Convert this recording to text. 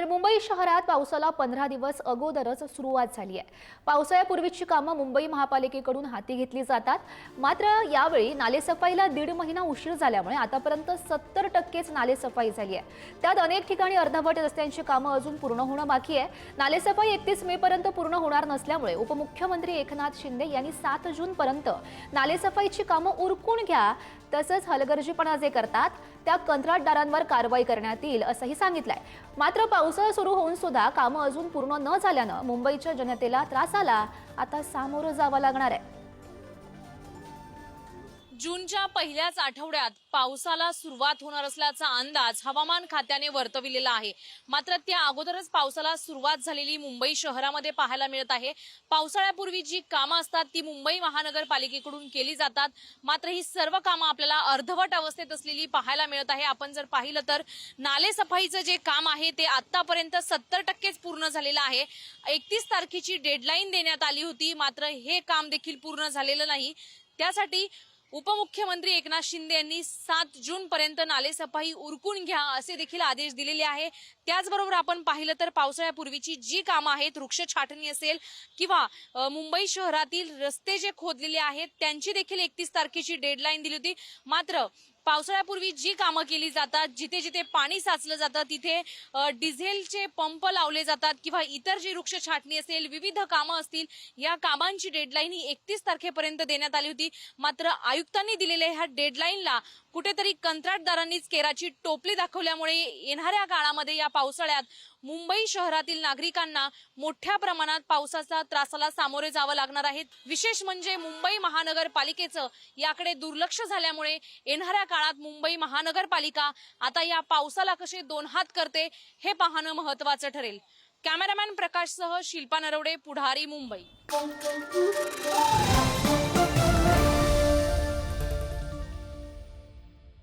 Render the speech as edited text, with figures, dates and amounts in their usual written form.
तर मुंबई शहरात पावसाला 15 दिवस अगोदरच सुरुवात झाली आहे। पावसाळ्यापूर्वीची कामं मुंबई महापालिकेकडून हाती घेतली जातात। मात्र यावेळी नालेसफाईला 1.5 महिना उशीर झाल्यामुळे आतापर्यंत 70% नालेसफाई झाली आहे। त्यात अनेक ठिकाणी अर्धवट रस्त्यांची कामं अजून पूर्ण होणं बाकी आहे। नालेसफाई 31 मे पर्यंत पूर्ण होणार नसल्यामुळे उपमुख्यमंत्री एकनाथ शिंदे यांनी 7 जून पर्यंत नालेसफाईची कामं उरकून घ्या, तसंच हलगर्जीपणा जे करतात त्या कंत्राटदारांवर कारवाई करण्यात येईल असंही सांगितलंय। मात्र पावसाळा सुरू होऊन सुद्धा कामं अजून पूर्ण न झाल्यानं मुंबईच्या जनतेला त्रासाला आता सामोरं जावं लागणार आहे। जूनच्या पहिल्याच आठवड्यात पावसाला सुरुवात होणार असल्याचा अंदाज हवामान खात्याने वर्तविलेला आहे। मात्र त्या अगोदरच पावसाला सुरुवात झालेली मुंबई शहरामध्ये पाहायला मिळत आहे। पावसाळ्यापूर्वी जी कामं असतात ती मुंबई महानगरपालिकेकडून केली जातात, मात्र ही सर्व कामं आपल्याला अर्धवट अवस्थेत असलेली पाहायला मिळत आहे। आपण जर पाहिलं तर नालेसफाईचं जे काम आहे ते आतापर्यंत 70%च पूर्ण झालेलं आहे। 31 तारखेची डेडलाईन देण्यात आली होती, मात्र हे काम देखील पूर्ण झालेलं नाही। त्यासाठी उपमुख्यमंत्री एकनाथ शिंदे यांनी 7 जून पर्यंत नालेसफाई उरकून घ्या असे देखील आदेश दिलेले आहे। त्याचबरोबर आपण पाहिलं तर पावसाळ्यापूर्वीची जी कामं आहेत, वृक्ष छाटणी असेल किंवा मुंबई शहरातील रस्ते जे खोदलेले आहेत त्यांची देखील 31 तारखेची डेडलाईन दिली होती। मात्र पावसाळ्यापूर्वी जी कामं केली जातात, जिथे जिथे पाणी साचलं जातं तिथे डिझेलचे पंप लावले जातात किंवा इतर जी वृक्ष छाटणी असेल, विविध कामं असतील, या कामांची डेडलाईन ही 31 तारखेपर्यंत देण्यात आली होती। मात्र आयुक्तांनी दिलेल्या ह्या डेडलाईनला कुठेतरी कंत्राटदारांनीच केराची टोपली दाखवल्यामुळे येणाऱ्या काळामध्ये या पावसाळ्यात मुंबई शहरातील नागरिकांना मोठ्या प्रमाणात पावसाचा त्रासाला सामोरे जावं लागणार आहे। विशेष म्हणजे मुंबई महानगरपालिकेचं याकडे दुर्लक्ष झाल्यामुळे येणाऱ्या काळात मुंबई महानगरपालिका आता या पावसाला कसे 2 हात करते हे पाहणं महत्त्वाचं ठरेल। कॅमेरामॅन प्रकाशसह शिल्पा नरवडे, पुढारी, मुंबई।